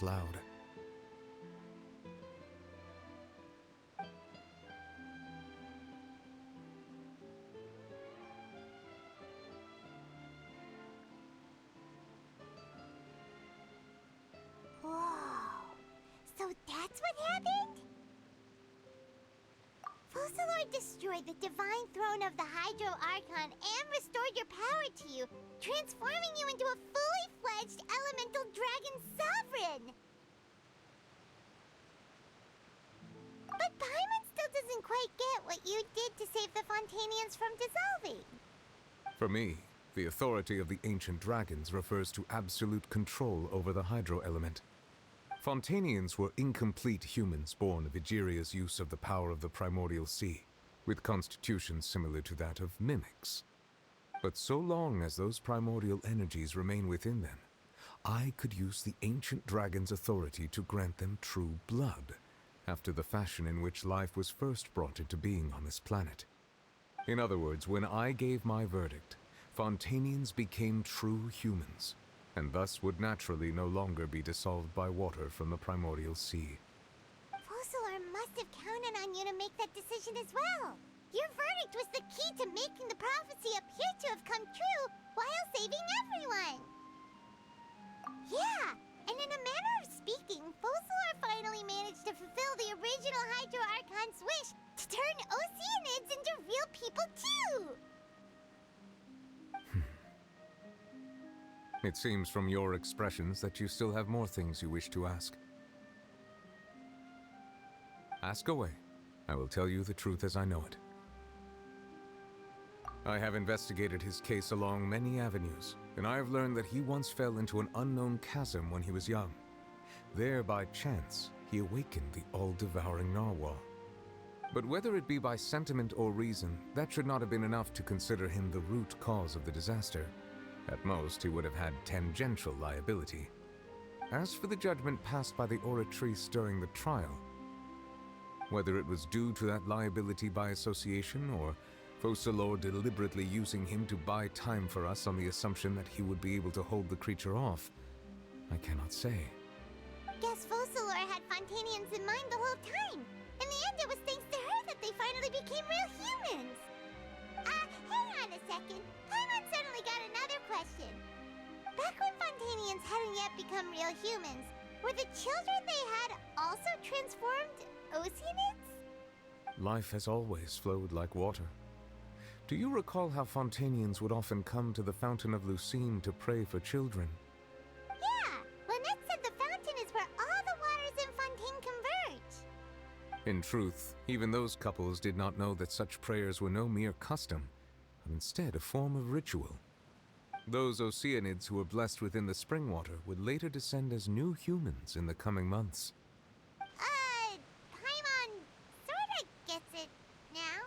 loud. Whoa. So that's what happened? Focalor destroyed the divine throne of the Hydro Archon and restored your power to you, transforming you into a fully fledged elemental dragon sovereign! But Paimon still doesn't quite get what you did to save the Fontanians from dissolving. For me, the authority of the ancient dragons refers to absolute control over the hydro element. Fontanians were incomplete humans born of Egeria's use of the power of the primordial sea, with constitutions similar to that of mimics. But so long as those primordial energies remain within them, I could use the ancient dragon's authority to grant them true blood, after the fashion in which life was first brought into being on this planet. In other words, when I gave my verdict, Fontanians became true humans, and thus would naturally no longer be dissolved by water from the primordial sea. Focalor must have counted on you to make that decision as well. Your verdict was the key to making the prophecy appear to have come true while saving everyone. Yeah, and in a manner of speaking, Focalor finally managed to fulfill the original Hydro Archon's wish to turn Oceanids into real people too! It seems from your expressions that you still have more things you wish to ask. Ask away. I will tell you the truth as I know it. I have investigated his case along many avenues, and I have learned that he once fell into an unknown chasm when he was young. There, by chance, he awakened the all-devouring narwhal. But whether it be by sentiment or reason, that should not have been enough to consider him the root cause of the disaster. At most, he would have had tangential liability. As for the judgment passed by the Oratrice during the trial, whether it was due to that liability by association or Focalor deliberately using him to buy time for us on the assumption that he would be able to hold the creature off, I cannot say. Guess Focalor had Fontanians in mind the whole time. In the end, it was thanks to her that they finally became real humans. Hang on a second. Paimon suddenly got another question. Back when Fontanians hadn't yet become real humans, were the children they had also transformed Oceanids? Life has always flowed like water. Do you recall how Fontanians would often come to the Fountain of Lucine to pray for children? Yeah, Lynette said the fountain is where all the waters in Fontaine converge. In truth, even those couples did not know that such prayers were no mere custom, but instead a form of ritual. Those Oceanids who were blessed within the spring water would later descend as new humans in the coming months. Paimon sorta gets it now.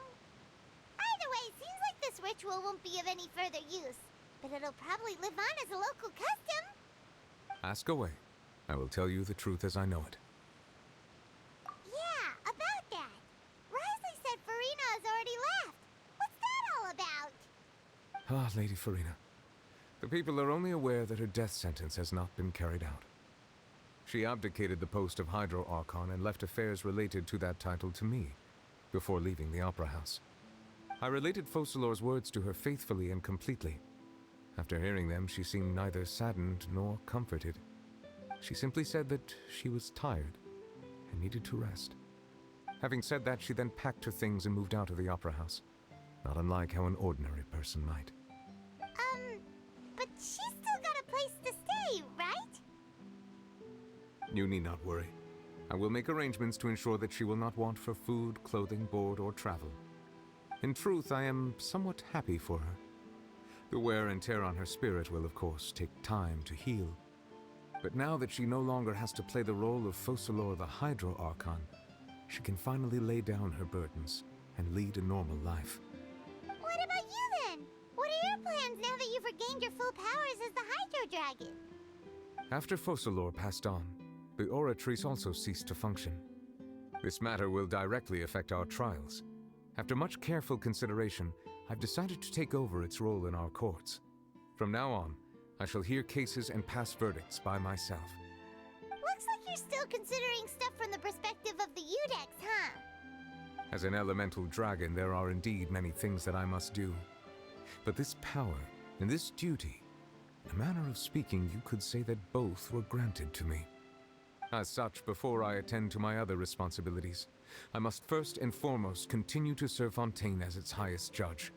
Either way, seems like this ritual won't be of any further use, but it'll probably live on as a local custom. Ask away. I will tell you the truth as I know it. Yeah, about that. Risley said Farina has already left. What's that all about? Ah, Lady Farina. The people are only aware that her death sentence has not been carried out. She abdicated the post of Hydro Archon and left affairs related to that title to me, before leaving the Opera House. I related Focalor's words to her faithfully and completely. After hearing them, she seemed neither saddened nor comforted. She simply said that she was tired and needed to rest. Having said that, she then packed her things and moved out of the Opera House, not unlike how an ordinary person might. But she's still got a place to stay, right? You need not worry. I will make arrangements to ensure that she will not want for food, clothing, board, or travel. In truth, I am somewhat happy for her. The wear and tear on her spirit will, of course, take time to heal. But now that she no longer has to play the role of Focalor the Hydro Archon, she can finally lay down her burdens and lead a normal life. What about you then? What are your plans now that you've regained your full powers as the Hydro Dragon? After Focalor passed on, the Oratrice also ceased to function. This matter will directly affect our trials. After much careful consideration, I've decided to take over its role in our courts. From now on, I shall hear cases and pass verdicts by myself. Looks Looks like you're still considering stuff from the perspective of the Udex, huh? As an elemental dragon, there are indeed many things that I must do. But this power and this duty, in a manner of speaking, you could say that both were granted to me. As such, before I attend to my other responsibilities, I must first and foremost continue to serve Fontaine as its highest judge.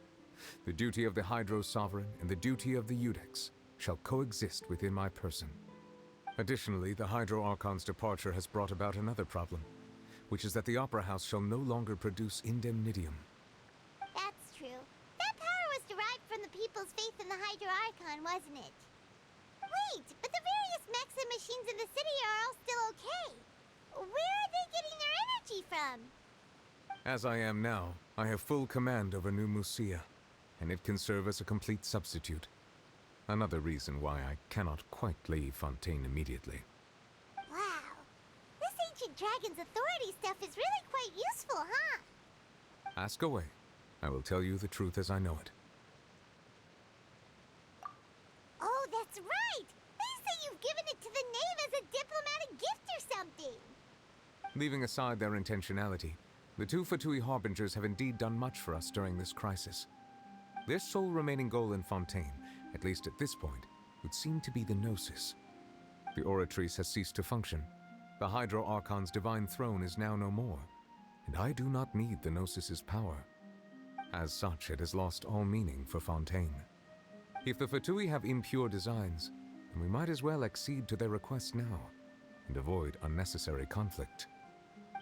The duty of the Hydro Sovereign and the duty of the Udex shall coexist within my person. Additionally, the Hydro Archon's departure has brought about another problem, which is that the Opera House shall no longer produce indemnitium. That's true. That power was derived from the people's faith in the Hydro Archon, wasn't it? Wait, but the various mechs and machines in the city are all still okay. Where are they getting their energy from? As I am now, I have full command over New Musia, and it can serve as a complete substitute. Another reason why I cannot quite leave Fontaine immediately. Wow. This ancient dragon's authority stuff is really quite useful, huh? Ask away. I will tell you the truth as I know it. Oh, that's right! They say you've given it to the knave as a diplomatic gift or something! Leaving aside their intentionality, the two Fatui Harbingers have indeed done much for us during this crisis. Their sole remaining goal in Fontaine, at least at this point, would seem to be the Gnosis. The Oratrice has ceased to function. The Hydro Archon's divine throne is now no more, and I do not need the Gnosis's power. As such, it has lost all meaning for Fontaine. If the Fatui have impure designs, then we might as well accede to their request now, and avoid unnecessary conflict.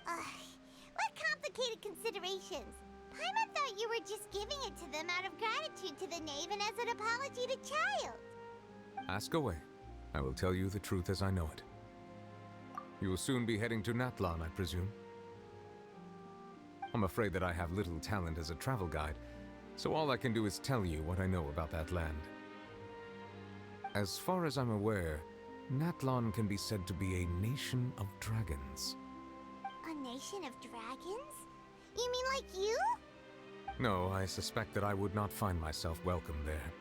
What complicated considerations! Paimon thought you were just giving it to them out of gratitude to the knave and as an apology to Child. Ask away. I will tell you the truth as I know it. You will soon be heading to Natlan, I presume? I'm afraid that I have little talent as a travel guide, so all I can do is tell you what I know about that land. As far as I'm aware, Natlan can be said to be a nation of dragons. A nation of dragons? You mean like you? No, I suspect that I would not find myself welcome there.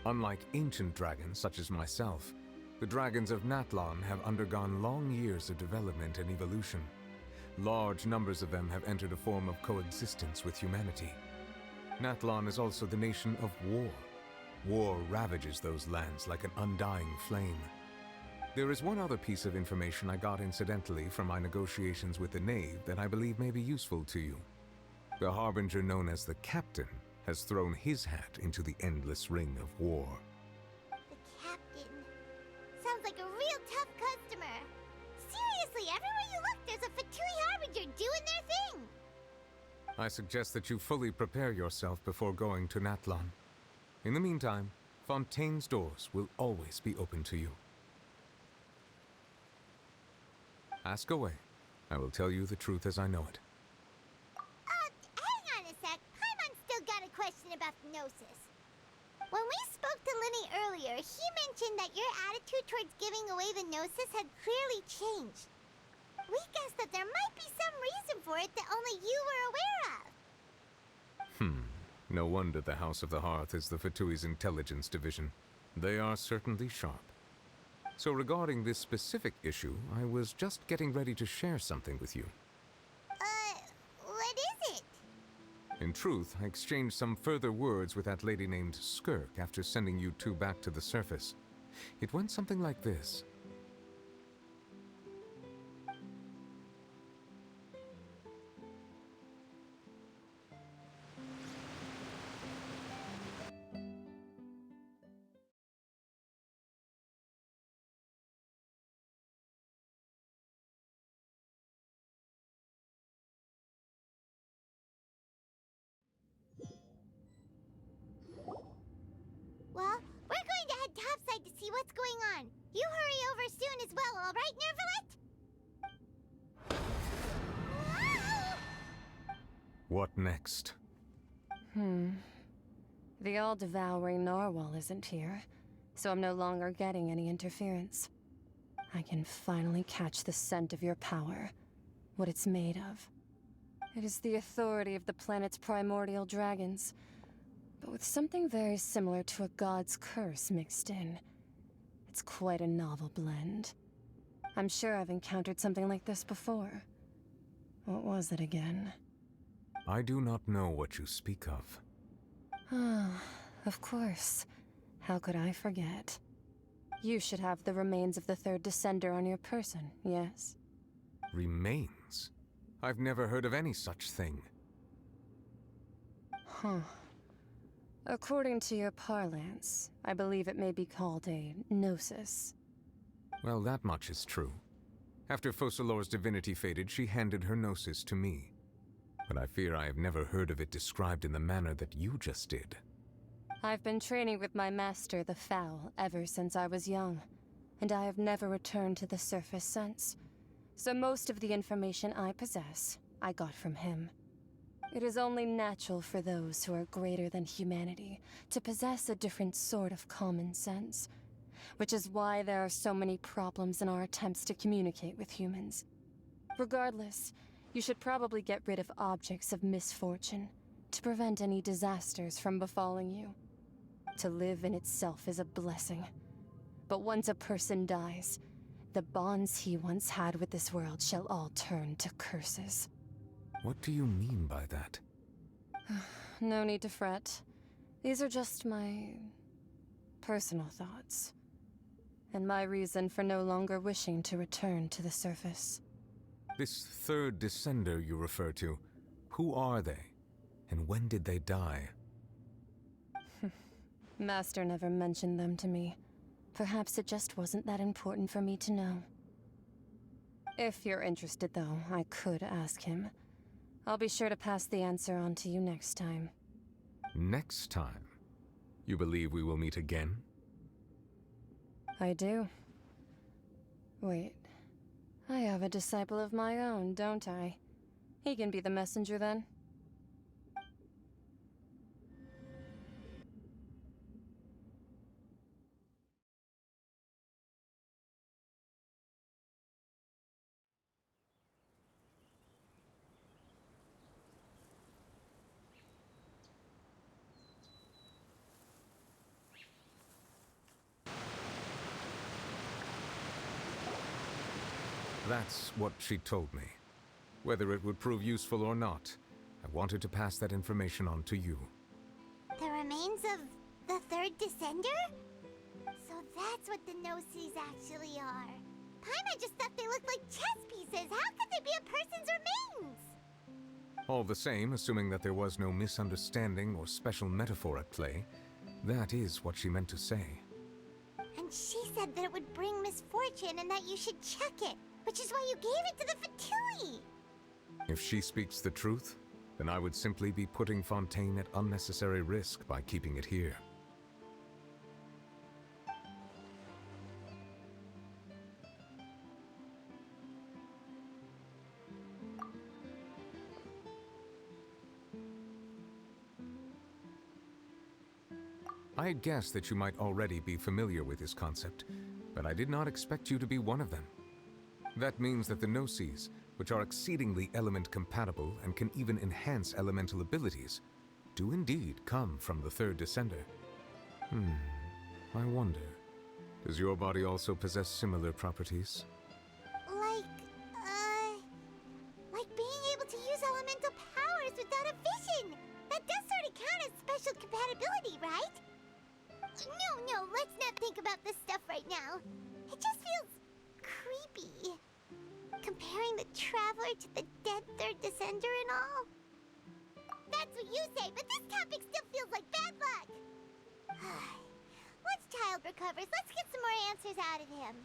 Unlike ancient dragons such as myself, the dragons of Natlan have undergone long years of development and evolution. Large numbers of them have entered a form of coexistence with humanity. Natlan is also the nation of war. War ravages those lands like an undying flame. There is one other piece of information I got incidentally from my negotiations with the knave that I believe may be useful to you. The Harbinger known as the Captain has thrown his hat into the endless ring of war. The Captain. Sounds like a real tough customer. Seriously, everywhere you look, there's a Fatui Harbinger doing their thing. I suggest that you fully prepare yourself before going to Natlan. In the meantime, Fontaine's doors will always be open to you. Ask away. I will tell you the truth as I know it. Hang on a sec. Paimon's still got a question about the Gnosis. When we spoke to Linny earlier, he mentioned that your attitude towards giving away the Gnosis had clearly changed. We guessed that there might be some reason for it that only you were aware of. No wonder the House of the Hearth is the Fatui's intelligence division. They are certainly sharp. So regarding this specific issue, I was just getting ready to share something with you. What is it? In truth, I exchanged some further words with that lady named Skirk after sending you two back to the surface. It went something like this. Well, we're going to head topside to see what's going on. You hurry over soon as well, all right, Neuvillette? What next? The all-devouring narwhal isn't here, so I'm no longer getting any interference. I can finally catch the scent of your power, what it's made of. It is the authority of the planet's primordial dragons, but with something very similar to a god's curse mixed in. It's quite a novel blend. I'm sure I've encountered something like this before. What was it again? I do not know what you speak of. Ah, of course. How could I forget? You should have the remains of the third Descender on your person, yes? Remains? I've never heard of any such thing. Huh. According to your parlance, I believe it may be called a gnosis. Well, that much is true. After Focalor's divinity faded, she handed her gnosis to me. But I fear I have never heard of it described in the manner that you just did. I've been training with my master, the Foul, ever since I was young, and I have never returned to the surface since. So most of the information I possess, I got from him. It is only natural for those who are greater than humanity to possess a different sort of common sense, which is why there are so many problems in our attempts to communicate with humans. Regardless, you should probably get rid of objects of misfortune to prevent any disasters from befalling you. To live in itself is a blessing, but once a person dies, the bonds he once had with this world shall all turn to curses. What do you mean by that? No need to fret. These are just my personal thoughts, and my reason for no longer wishing to return to the surface. This third Descender you refer to, who are they? And when did they die? Master never mentioned them to me. Perhaps it just wasn't that important for me to know. If you're interested, though, I could ask him. I'll be sure to pass the answer on to you next time. Next time? You believe we will meet again? I do. Wait. I have a disciple of my own, don't I? He can be the messenger then. That's what she told me. Whether it would prove useful or not, I wanted to pass that information on to you. The remains of the third Descender? So that's what the Gnosis actually are. Paimon just thought they looked like chess pieces. How could they be a person's remains? All the same, assuming that there was no misunderstanding or special metaphor at play, that is what she meant to say. And she said that it would bring misfortune and that you should check it, which is why you gave it to the Fatui. If she speaks the truth, then I would simply be putting Fontaine at unnecessary risk by keeping it here. I had guessed that you might already be familiar with this concept, but I did not expect you to be one of them. That means that the Gnosis, which are exceedingly element-compatible and can even enhance elemental abilities, do indeed come from the third Descender. I wonder, does your body also possess similar properties? Like being able to use elemental powers without a vision. That does sort of count as special compatibility, right? No, let's not think about this stuff right now. It just feels creepy. Comparing the Traveler to the dead third Descender and all. That's what you say, but this topic still feels like bad luck. Once Child recovers, let's get some more answers out of him.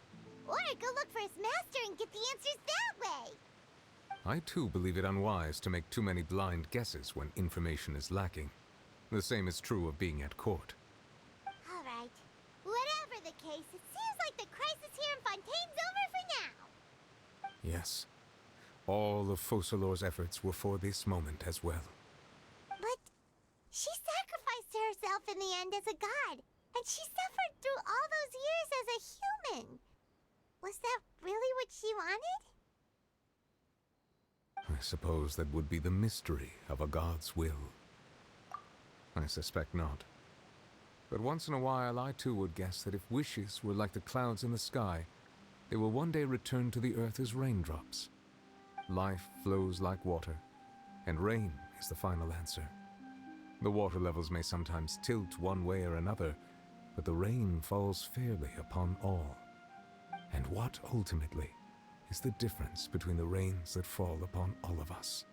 Or go look for his master and get the answers that way. I too believe it unwise to make too many blind guesses when information is lacking. The same is true of being at court. All right. Whatever the case, it seems like the crisis here in Fontaine's over for now. Yes. All of Focalor's efforts were for this moment as well. But she sacrificed herself in the end as a god, and she suffered through all those years as a human. Was that really what she wanted? I suppose that would be the mystery of a god's will. I suspect not. But once in a while, I too would guess that if wishes were like the clouds in the sky, They will one day return to the earth as raindrops. Life flows like water, and rain is the final answer. The water levels may sometimes tilt one way or another, but the rain falls fairly upon all. And what ultimately is the difference between the rains that fall upon all of us?